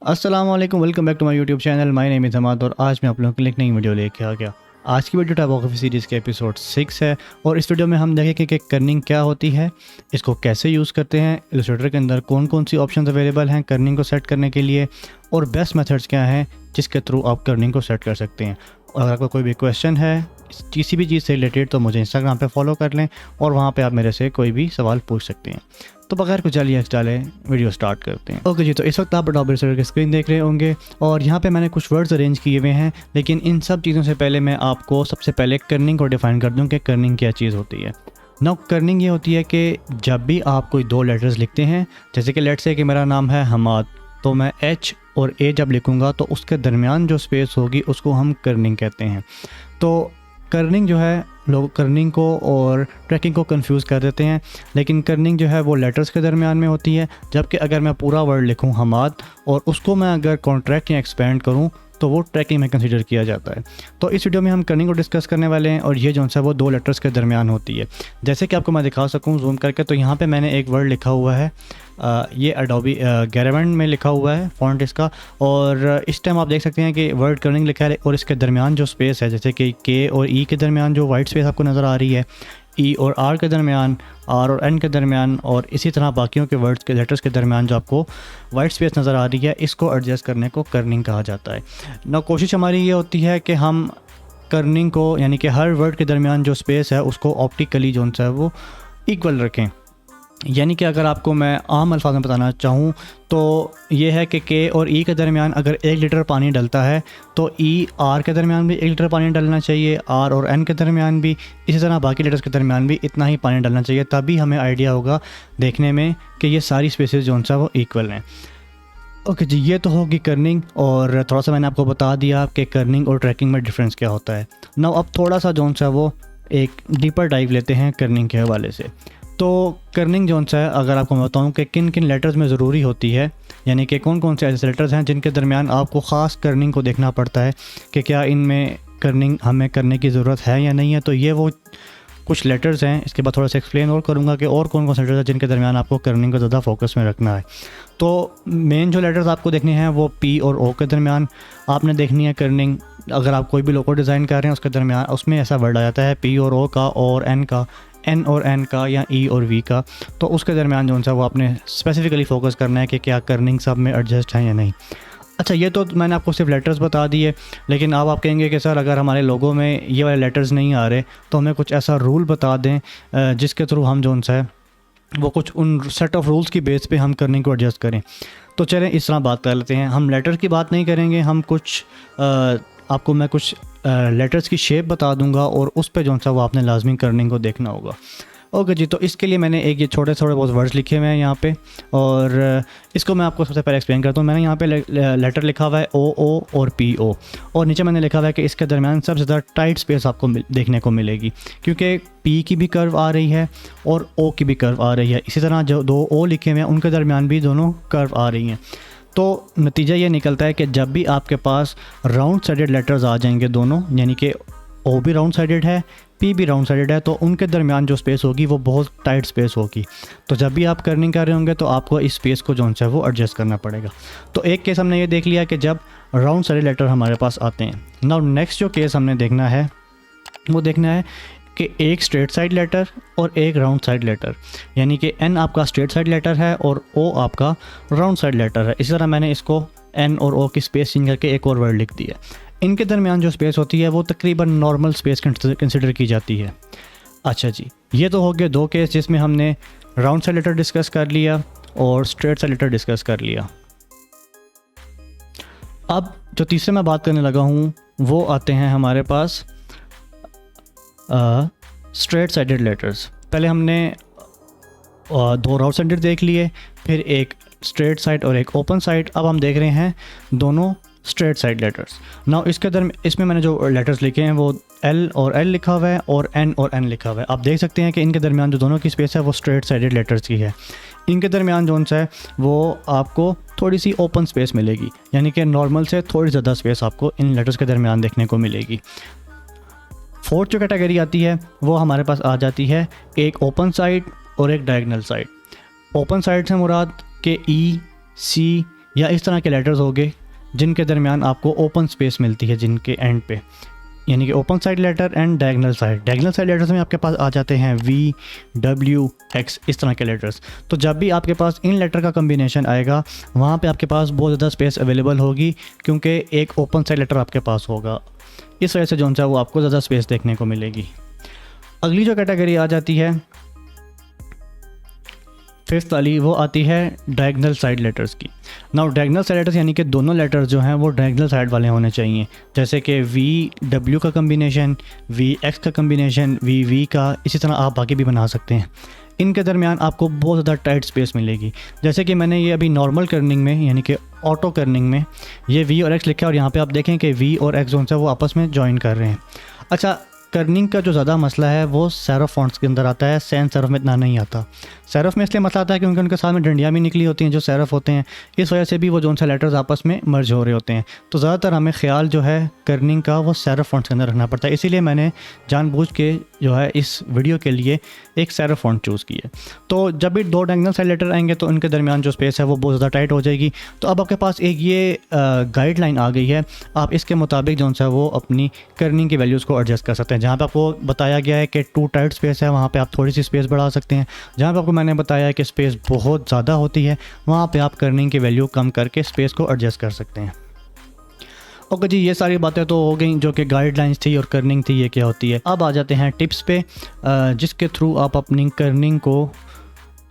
अस्सलाम वालेकुम, welcome back to my YouTube channel. My name is Hamad और आज मैं आप लोगों के लिए एक नई वीडियो लेके आ गया। आज की वीडियो टाइपोग्राफी सीरीज़ के एपिसोड 6 है और इस वीडियो में हम देखेंगे कि कर्निंग क्या होती है, इसको कैसे यूज़ करते हैं, इलस्ट्रेटर के अंदर कौन कौन सी ऑप्शंस अवेलेबल हैं कर्निंग को सेट करने के लिए और बेस्ट मेथड्स क्या हैं जिसके थ्रू आप कर्निंग को सेट कर सकते हैं। और अगर आपको कोई भी क्वेश्चन है किसी भी चीज़ से रिलेटेड तो मुझे इंस्टाग्राम पे फॉलो कर लें और वहाँ पे आप मेरे से कोई भी सवाल पूछ सकते हैं। तो बगैर कुछ जल्दी डाले वीडियो स्टार्ट करते हैं। ओके जी, तो इस वक्त आप अडोबे इलस्ट्रेटर की स्क्रीन देख रहे होंगे और यहाँ पे मैंने कुछ वर्ड्स अरेंज किए हुए हैं, लेकिन इन सब चीज़ों से पहले मैं आपको सबसे पहले कर्निंग को डिफ़ाइन कर दूँ कि कर्निंग क्या चीज़ होती है। नाउ कर्निंग ये होती है कि जब भी आप कोई दो लेटर्स लिखते हैं, जैसे कि लेट्स से कि मेरा नाम है हमाद, तो मैं एच और ए जब लिखूँगा तो उसके दरमियान जो स्पेस होगी उसको हम कर्निंग कहते हैं। तो कर्निंग जो है, लोग कर्निंग को और ट्रैकिंग को कंफ्यूज कर देते हैं, लेकिन कर्निंग जो है वो लेटर्स के दरमियान में होती है, जबकि अगर मैं पूरा वर्ड लिखूं हमाद और उसको मैं अगर कॉन्ट्रैक्ट या एक्सपेंड करूं तो वो ट्रैकिंग में कंसीडर किया जाता है। तो इस वीडियो में हम कर्निंग को डिस्कस करने वाले हैं और ये जो है वो दो लेटर्स के दरमियान होती है। जैसे कि आपको मैं दिखा सकूं जूम करके, तो यहाँ पे मैंने एक वर्ड लिखा हुआ है, ये अडोबी गैरावेंट में लिखा हुआ है फ़ॉन्ट इसका, और इस टाइम आप देख सकते हैं कि वर्ड कर्निंग लिखा है और इसके दरमियान जो स्पेस है, जैसे कि के और ई के दरमियान जो वाइट स्पेस आपको नज़र आ रही है, ई और आर के दरमियान, आर और एन के दरमियान, और इसी तरह बाकियों के वर्ड्स के लेटर्स के दरमियान जो आपको वाइट स्पेस नज़र आ रही है, इसको एडजस्ट करने को कर्निंग कहा जाता है ना। कोशिश हमारी ये होती है कि हम कर्निंग को, यानी कि हर वर्ड के दरमियान जो स्पेस है उसको ऑप्टिकली जो है वो इक्वल रखें। यानी कि अगर आपको मैं आम अल्फाज में बताना चाहूँ तो ये है कि के और ई के दरमियान अगर 1 लीटर पानी डलता है तो ई आर के दरमियान भी 1 लीटर पानी डलना चाहिए, आर और एन के दरमियान भी, इसी तरह बाकी लेटर्स के दरमियान भी इतना ही पानी डलना चाहिए, तभी हमें आइडिया होगा देखने में कि ये सारी स्पेसेस जो सा वो इक्वल हैं। ओके जी, ये तो होगी कर्निंग, और थोड़ा सा मैंने आपको बता दिया कि कर्निंग और ट्रैकिंग में डिफरेंस क्या होता है। नाउ अब थोड़ा सा जो सा वो एक डीपर डाइव लेते हैं कर्निंग के हवाले से। तो कर्निंग जो है, अगर आपको मैं बताऊँ कि किन किन लेटर्स में ज़रूरी होती है, यानी कि कौन कौन से ऐसे लेटर्स हैं जिनके दरमियान आपको ख़ास कर्निंग को देखना पड़ता है कि क्या इनमें कर्निंग हमें करने की ज़रूरत है या नहीं है, तो ये वो कुछ लेटर्स हैं। इसके बाद थोड़ा सा एक्सप्लेन और करूँगा कि और कौन कौन से लेटर्स हैं जिनके दरमियान आपको कर्निंग को ज़्यादा फोकस में रखना है। तो मेन जो लेटर्स आपको देखने हैं वो पी और ओ के दरमियान आपने देखनी है कर्निंग। अगर आप कोई भी लोगो डिज़ाइन कर रहे हैं उसके दरमियान उसमें ऐसा वर्ड आ जाता है पी और ओ का, और एन का, एन और एन का, या ई और वी का, तो उसके दरमियान जो है वो आपने स्पेसिफिकली फ़ोकस करना है कि क्या कर्निंग सब में एडजस्ट है या नहीं। अच्छा, ये तो मैंने आपको सिर्फ लेटर्स बता दिए, लेकिन अब आप कहेंगे कि सर अगर हमारे लोगों में ये वाले लेटर्स नहीं आ रहे तो हमें कुछ ऐसा रूल बता दें जिसके थ्रू हम जो है वो कुछ उन सेट ऑफ रूल्स की बेस पे हम कर्निंग को एडजस्ट करें। तो चलें इस तरह बात कर लेते हैं। हम लेटर की बात नहीं करेंगे, हम कुछ आपको मैं कुछ लेटर्स की शेप बता दूंगा और उस पे जो सा वो आपने लाजमी कर्निंग को देखना होगा। ओके जी, तो इसके लिए मैंने एक ये छोटे बहुत वर्ड्स लिखे हुए हैं यहाँ पे, और इसको मैं आपको सबसे पहले एक्सप्लेन करता हूँ। मैंने यहाँ पे लेटर लिखा हुआ है ओ और पी ओ, और नीचे मैंने लिखा हुआ है कि इसके दरमियान सबसे ज़्यादा टाइट स्पेस आपको देखने को मिलेगी, क्योंकि पी की भी कर्व आ रही है और ओ की भी कर्व आ रही है। इसी तरह जो दो ओ लिखे हुए हैं उनके दरमियान भी दोनों कर्व आ रही हैं। तो नतीजा ये निकलता है कि जब भी आपके पास राउंड साइडेड लेटर्स आ जाएंगे दोनों, यानी कि ओ भी राउंड साइडेड है, पी भी राउंड साइडेड है, तो उनके दरमियान जो स्पेस होगी वो बहुत टाइट स्पेस होगी। तो जब भी आप कर्निंग कर रहे होंगे तो आपको इस स्पेस को जो है वो एडजस्ट करना पड़ेगा। तो एक केस हमने ये देख लिया कि जब राउंड साइडेड लेटर हमारे पास आते हैं। नाउ नेक्स्ट जो केस हमने देखना है वो देखना है कि एक स्ट्रेट साइड लेटर और एक राउंड साइड लेटर, यानी कि एन आपका स्ट्रेट साइड लेटर है और ओ आपका राउंड साइड लेटर है। इसी तरह मैंने इसको एन और ओ की स्पेस चेंज करके एक और वर्ड लिख दिया। इनके दरमियान जो स्पेस होती है वो तकरीबन नॉर्मल स्पेस कंसिडर की जाती है। अच्छा जी, ये तो हो गए दो केस जिसमें हमने राउंड साइड लेटर डिस्कस कर लिया और स्ट्रेट साइड लेटर डिस्कस कर लिया। अब जो तीसरे मैं बात करने लगा हूँ वो आते हैं हमारे पास स्ट्रेट साइडेड लेटर्स। पहले हमने दो राउंड साइडेड देख लिए, फिर एक स्ट्रेट साइड और एक ओपन साइड। अब हम देख रहे हैं दोनों स्ट्रेट साइड लेटर्स। नाउ इसमें मैंने जो लेटर्स लिखे हैं वो एल और एल लिखा हुआ है और एन लिखा हुआ है। आप देख सकते हैं कि इनके दरमियान जो दोनों की स्पेस है वो स्ट्रेट साइडेड लेटर्स की है। इनके दरमियान जो है वो आपको थोड़ी सी ओपन स्पेस मिलेगी, यानी कि नॉर्मल से थोड़ी ज़्यादा स्पेस आपको इन लेटर्स के दरमियान देखने को मिलेगी। फोर्थ जो कैटेगरी आती है वो हमारे पास आ जाती है एक ओपन साइड और एक डायगोनल साइड। ओपन साइड से मुराद के ई, सी, या इस तरह के लेटर्स होंगे जिनके दरमियान आपको ओपन स्पेस मिलती है जिनके एंड पे, यानी कि open side letter and diagonal side. Diagonal side letters में आपके पास आ जाते हैं वी, डब्ल्यू, एक्स, इस तरह के लेटर्स। तो जब भी आपके पास इन लेटर का कम्बिनेशन आएगा वहाँ पे आपके पास बहुत ज़्यादा स्पेस अवेलेबल होगी, क्योंकि एक ओपन साइड लेटर आपके पास होगा। इस वजह से जो है वो आपको ज़्यादा स्पेस देखने को मिलेगी। अगली जो कैटेगरी आ जाती है फिफ्थ वाली, वो आती है डायगोनल साइड लेटर्स की। नाउ डायगोनल साइड लेटर्स यानी कि दोनों लेटर्स जो हैं वो डायगोनल साइड वाले होने चाहिए, जैसे कि वी डब्ल्यू का कम्बिनेशन, वी एक्स का कम्बिनेशन, वी का, इसी तरह आप बाकी भी बना सकते हैं। इनके दरमियान आपको बहुत ज़्यादा टाइट स्पेस मिलेगी। जैसे कि मैंने ये अभी नॉर्मल कर्निंग में यानी कि ऑटो कर्निंग में ये वी और एक्स लिखा है और यहाँ पे आप देखें कि वी और एक्स जोन से वो आपस में ज्वाइन कर रहे हैं। अच्छा, कर्निंग का जो ज़्यादा मसला है वो सेरफ फॉन्ट्स के अंदर आता है, सैन सेरफ में इतना नहीं आता। सेरफ में इसलिए मसला आता है क्योंकि उनके साथ में डंडियाँ भी निकली होती हैं जो सेरफ होते हैं, इस वजह से भी वो जोन से लेटर्स आपस में मर्ज हो रहे होते हैं। तो ज़्यादातर हमें ख्याल जो है कर्निंग का वो सेरफ फॉन्ट्स के अंदर रखना पड़ता है, इसीलिए मैंने जानबूझ के जो है इस वीडियो के लिए एक सेरफ फॉन्ट चूज़ की है। तो जब भी दो डायगोनल साइड लेटर आएंगे तो उनके दरमियान जो स्पेस है वो बहुत ज़्यादा टाइट हो जाएगी। तो अब आपके पास एक ये गाइडलाइन आ गई है, आप इसके मुताबिक जो है वो अपनी कर्निंग की वैल्यूज़ को एडजस्ट कर सकते हैं। जहाँ पे आपको बताया गया है कि टू टाइट स्पेस है वहाँ पे आप थोड़ी सी स्पेस बढ़ा सकते हैं। जहाँ पे आपको मैंने बताया है कि स्पेस बहुत ज़्यादा होती है वहाँ पे आप कर्निंग की वैल्यू कम करके स्पेस को एडजस्ट कर सकते हैं। ओके जी, ये सारी बातें तो हो गई जो कि गाइडलाइंस थी और कर्निंग थी ये क्या होती है। अब आ जाते हैं टिप्स पे, जिसके थ्रू आप अपनी कर्निंग को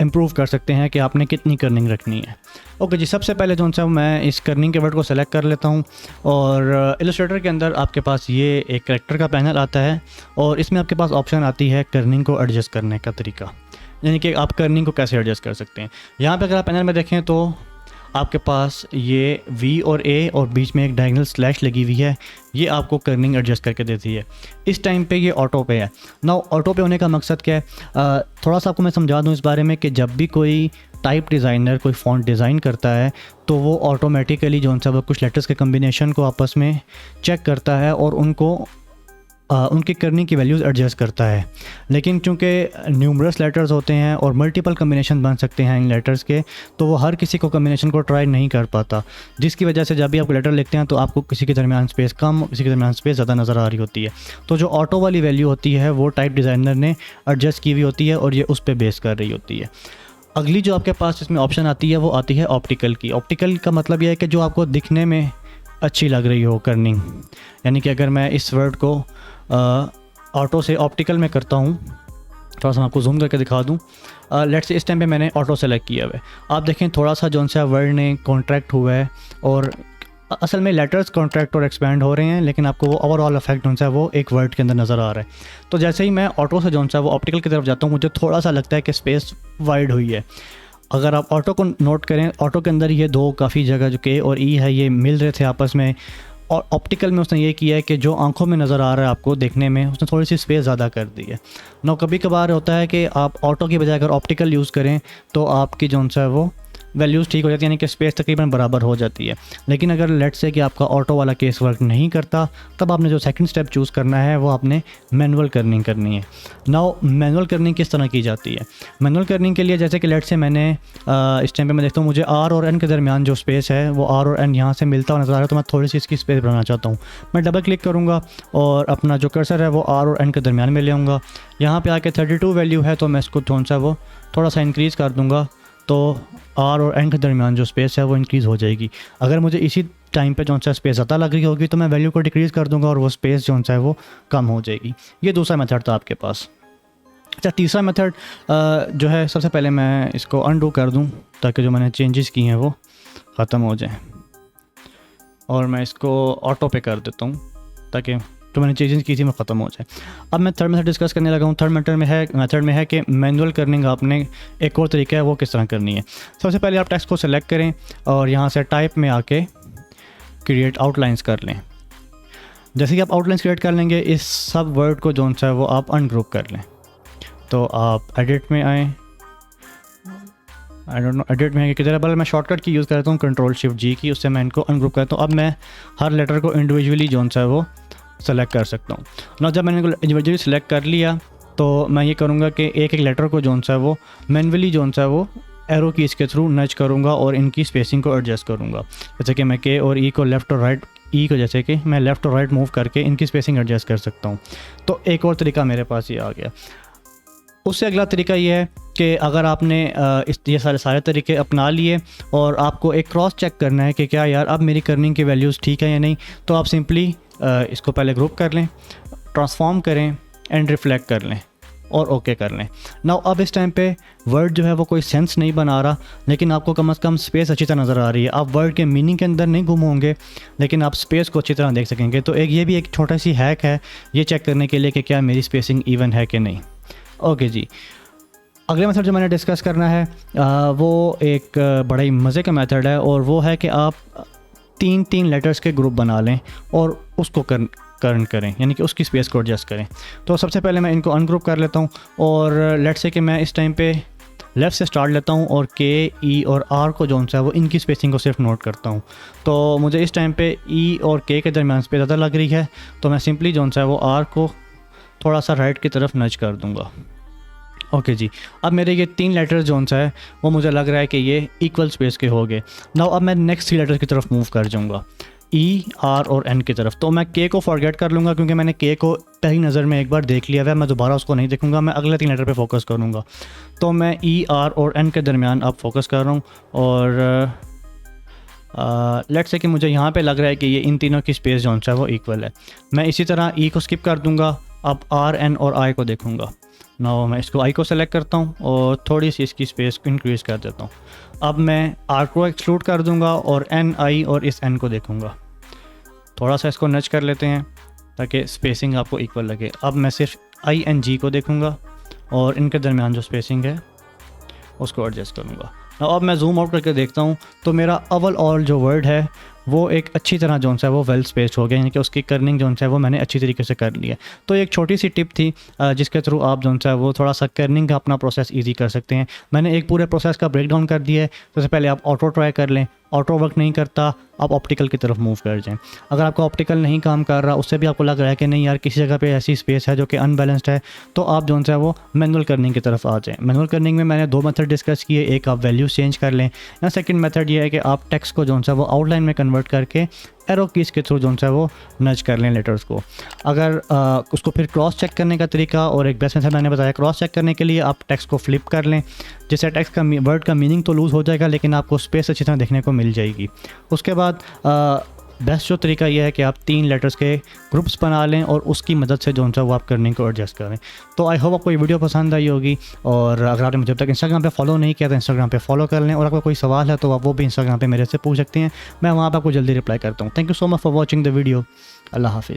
इम्प्रूव कर सकते हैं कि आपने कितनी कर्निंग रखनी है। ओके जी, सबसे पहले जो सा मैं इस कर्निंग के वर्ड को सेलेक्ट कर लेता हूँ और इलस्ट्रेटर के अंदर आपके पास ये एक कैरेक्टर का पैनल आता है और इसमें आपके पास ऑप्शन आती है कर्निंग को एडजस्ट करने का तरीका, यानी कि आप कर्निंग को कैसे एडजस्ट कर सकते हैं। यहाँ पे अगर आप पैनल में देखें तो आपके पास ये वी और ए और बीच में एक डायगोनल स्लैश लगी हुई है, ये आपको कर्निंग एडजस्ट करके देती है। इस टाइम पे ये ऑटो पे है। नाउ ऑटो पे होने का मकसद क्या है, थोड़ा सा आपको मैं समझा दूँ इस बारे में कि जब भी कोई टाइप डिज़ाइनर कोई फ़ॉन्ट डिज़ाइन करता है तो वो ऑटोमेटिकली जो है वो कुछ लेटर्स के कम्बिनेशन को आपस में चेक करता है और उनको उनकी कर्निंग की वैल्यूज़ एडजस्ट करता है। लेकिन चूँकि न्यूमरस लेटर्स होते हैं और मल्टीपल कम्बिनेशन बन सकते हैं इन लेटर्स के, तो वो हर किसी को कम्बिनेशन को ट्राई नहीं कर पाता, जिसकी वजह से जब भी आप लेटर लिखते हैं तो आपको किसी के दरमियान स्पेस कम, किसी के दरमियान स्पेस ज़्यादा नज़र आ रही होती है। तो जो ऑटो वाली वैल्यू होती है वो टाइप डिज़ाइनर ने एडजस्ट की हुई होती है और ये उस पर बेस कर रही होती है। अगली जो आपके पास इसमें ऑप्शन आती है वो आती है ऑप्टिकल की। ऑप्टिकल का मतलब यह है कि जो आपको दिखने में अच्छी लग रही हो कर्निंग, यानी कि अगर मैं इस वर्ड को ऑटो से ऑप्टिकल में करता हूँ, थोड़ा सा मैं आपको जूम करके दिखा दूँ। लेट्स से इस टाइम पे मैंने ऑटो सेलेक्ट किया हुआ है, आप देखें थोड़ा सा जो सा वर्ड ने कॉन्ट्रैक्ट हुआ है और असल में लेटर्स कॉन्ट्रैक्ट और एक्सपैंड हो रहे हैं, लेकिन आपको वो ओवरऑल इफेक्ट जो है वो एक वर्ड के अंदर नज़र आ रहा है। तो जैसे ही मैं ऑटो से जो है वो ऑप्टिकल की तरफ जाता हूँ मुझे थोड़ा सा लगता है कि स्पेस वाइड हुई है। अगर आप ऑटो को नोट करें, ऑटो के अंदर ये दो काफ़ी जगह जो के और ई है ये मिल रहे थे आपस में, और ऑप्टिकल में उसने ये किया है कि जो आंखों में नज़र आ रहा है आपको देखने में, उसने थोड़ी सी स्पेस ज़्यादा कर दी है। ना कभी कभार होता है कि आप ऑटो की बजाय अगर ऑप्टिकल यूज़ करें तो आपकी जो है वो वैल्यूज़ ठीक हो जाती है, यानी कि स्पेस तकरीबन बराबर हो जाती है। लेकिन अगर लेट्स से कि आपका ऑटो वाला केस वर्क नहीं करता, तब आपने जो सेकंड स्टेप चूज़ करना है वो आपने मैनुअल कर्निंग करनी है। नाउ मैनुअल कर्निंग किस तरह की जाती है? मैनुअल कर्निंग के लिए जैसे कि लेट्स से मैंने इस टाइम पे मैं देखता हूँ मुझे आर और एन के दरमियान जो स्पेस है वो आर और एन यहाँ से मिलता हुआ नज़र आ रहा है, तो मैं थोड़ी सी इसकी स्पेस बनाना चाहता हूँ। मैं डबल क्लिक करूँगा और अपना जो कर्सर है वो आर और एन के दरमियान में ले आऊँगा। यहाँ पर आके 32 वैल्यू है तो मैं इसको थोड़ा सा इंक्रीज़ कर दूँगा, तो आर और एन के दरमियान जो स्पेस है वो इंक्रीज़ हो जाएगी। अगर मुझे इसी टाइम पे जो सा स्पेस ज़्यादा लग रही होगी तो मैं वैल्यू को डिक्रीज़ कर दूंगा और वो स्पेस जो है वो कम हो जाएगी। ये दूसरा मेथड था आपके पास। अच्छा, तीसरा मेथड जो है, सबसे पहले मैं इसको अनडू कर दूं ताकि जो मैंने चेंजेस किए हैं वो ख़त्म हो जाए, और मैं इसको ऑटो पे कर देता हूँ ताकि जो मैंने चेंजेस की थी वो ख़त्म हो जाए। अब मैं थर्ड मेथड डिस्कस करने लगा हूँ। थर्ड मेथड में है कि मैनुअल कर्निंग आपने एक और तरीका है वो किस तरह करनी है। सबसे पहले आप टेक्स्ट को सेलेक्ट करें और यहाँ से टाइप में आके क्रिएट आउटलाइंस कर लें। जैसे कि आप आउटलाइंस क्रिएट कर लेंगे, इस सब वर्ड को जो है वो आप अनग्रुप कर लें। तो आप एडिट में आएँ, आई डोंट नो एडिट में किधर है, बल मैं शॉर्टकट की यूज़ करता हूँ Ctrl+Shift+G की, उससे मैं इनको अनग्रुप करता हूँ। अब मैं हर लेटर को इंडिविजुअली जो है वो सेलेक्ट कर सकता हूँ ना। जब मैंने इंडिविजुअली सेलेक्ट कर लिया तो मैं ये करूँगा कि एक एक लेटर को जो है वो मैनुअली जो है वो एरो की इसके थ्रू नच करूँगा और इनकी स्पेसिंग को एडजस्ट करूँगा। जैसे कि मैं के और ई को लेफ़्ट और राइट, ई को जैसे कि मैं लेफ़्ट और राइट मूव करके इनकी स्पेसिंग एडजस्ट कर सकता हूँ। तो एक और तरीका मेरे पास ये आ गया। उससे अगला तरीका ये है कि अगर आपने ये सारे तरीके अपना लिए और आपको एक क्रॉस चेक करना है कि क्या यार अब मेरी कर्निंग की वैल्यूज़ ठीक है या नहीं, तो आप सिंपली इसको पहले ग्रुप कर लें, ट्रांसफॉर्म करें एंड रिफ्लेक्ट कर लें और ओके कर लें। नाउ अब इस टाइम पे वर्ड जो है वो कोई सेंस नहीं बना रहा, लेकिन आपको कम से कम स्पेस अच्छी तरह नज़र आ रही है। आप वर्ड के मीनिंग के अंदर नहीं गुम होंगे, लेकिन आप स्पेस को अच्छी तरह देख सकेंगे। तो ये भी एक छोटा सी हैक है ये चेक करने के लिए कि क्या मेरी स्पेसिंग इवन है कि नहीं। ओके जी, अगले मेथड जो मैंने डिस्कस करना है वो एक बड़ा ही मज़े का मेथड है, और वो है कि आप 3 लेटर्स के ग्रुप बना लें और उसको कर्न करें, यानी कि उसकी स्पेस को एडजस्ट करें। तो सबसे पहले मैं इनको अनग्रुप कर लेता हूँ और लेट्स से कि मैं इस टाइम पे लेफ़्ट से स्टार्ट लेता हूँ और के, ई और आर को जो सा है वो इनकी स्पेसिंग को सिर्फ नोट करता हूँ। तो मुझे इस टाइम पे ई और के दरमियान स्पेस ज़्यादा लग रही है, तो मैं सिंपली जो सा है वो आर को थोड़ा सा राइट की तरफ नच कर दूँगा। ओके जी, अब मेरे ये 3 लेटर्स जो सा है वो मुझे लग रहा है कि ये इक्वल स्पेस के हो गए। नाउ अब मैं नेक्स्ट 3 लेटर्स की तरफ मूव कर जाऊँगा, ई, आर और एन की तरफ। तो मैं के को फॉरगेट कर लूँगा क्योंकि मैंने के को पहली नज़र में एक बार देख लिया है, मैं दोबारा उसको नहीं देखूँगा, मैं अगले 3 लेटर पे फोकस करूँगा। तो मैं ई, आर और एन के दरमियान अब फोकस कर रहा हूँ और लेट्स से कि मुझे यहाँ पे लग रहा है कि ये इन तीनों की स्पेस जो है वो इक्वल है। मैं इसी तरह ई को स्किप कर दूँगा, अब आर, एन और आई को देखूँगा। नाउ मैं इसको आई को सेलेक्ट करता हूँ और थोड़ी सी इसकी स्पेस को इंक्रीज़ कर देता हूँ। अब मैं आर को एक्सक्लूड कर दूँगा और एन, आई और इस एन को देखूँगा। थोड़ा सा इसको नच कर लेते हैं ताकि स्पेसिंग आपको इक्वल लगे। अब मैं सिर्फ आई एन जी को देखूँगा और इनके दरमियान जो स्पेसिंग है उसको एडजस्ट करूँगा। अब मैं जूम आउट करके देखता हूँ तो मेरा ओवरऑल जो वर्ड है वो एक अच्छी तरह जो है वो वेल स्पेस्ड हो गया, यानी कि उसकी कर्निंग जो है वो मैंने अच्छी तरीके से कर ली है। तो एक छोटी सी टिप थी जिसके थ्रू आप जो है वो थोड़ा सा कर्निंग का अपना प्रोसेस इजी कर सकते हैं। मैंने एक पूरे प्रोसेस का ब्रेक डाउन कर दिया है। सबसे पहले आप ऑटो ट्राई कर लें, ऑटो वर्क नहीं करता आप ऑप्टिकल की तरफ मूव कर जाएं। अगर आपका ऑप्टिकल नहीं काम कर रहा, उससे भी आपको लग रहा है कि नहीं यार किसी जगह पे ऐसी स्पेस है जो कि अनबैलेंस्ड है, तो आप जो है वो मैनुअल कर्निंग की तरफ आ जाएं। मैनुअल कर्निंग में मैंने 2 मेथड डिस्कस किए, एक आप वैल्यूज चेंज कर लें, या सेकंड मेथड ये है कि आप टेक्स्ट को जो है वो आउटलाइन में कन्वर्ट करके एरो कीज के थ्रू जो है वो नच कर लें लेटर्स को। अगर उसको फिर क्रॉस चेक करने का तरीका और एक बेस्ट मेथड मैंने बताया, क्रॉस चेक करने के लिए आप टेक्स्ट को फ्लिप कर लें, जिससे टेक्स्ट का वर्ड का मीनिंग तो लूज़ हो जाएगा लेकिन आपको स्पेस अच्छी तरह देखने को मिल जाएगी। उसके बाद बेस्ट जो तरीका यह है कि आप 3 लेटर्स के ग्रुप्स बना लें और उसकी मदद से जो है वो आप कर्निंग को एडजस्ट करें। तो आई होप आपको ये वीडियो पसंद आई होगी, और अगर आपने मुझे अब तक इंस्टाग्राम पे फॉलो नहीं किया तो इंस्टाग्राम पे फॉलो कर लें, और आपको कोई सवाल है तो आप वो भी इंस्टाग्राम पे मेरे से पूछ सकते हैं, मैं वहाँ पर आपको जल्दी रिप्लाई करता हूँ। Thank you so much for watching the video. अल्लाह हाफिज़।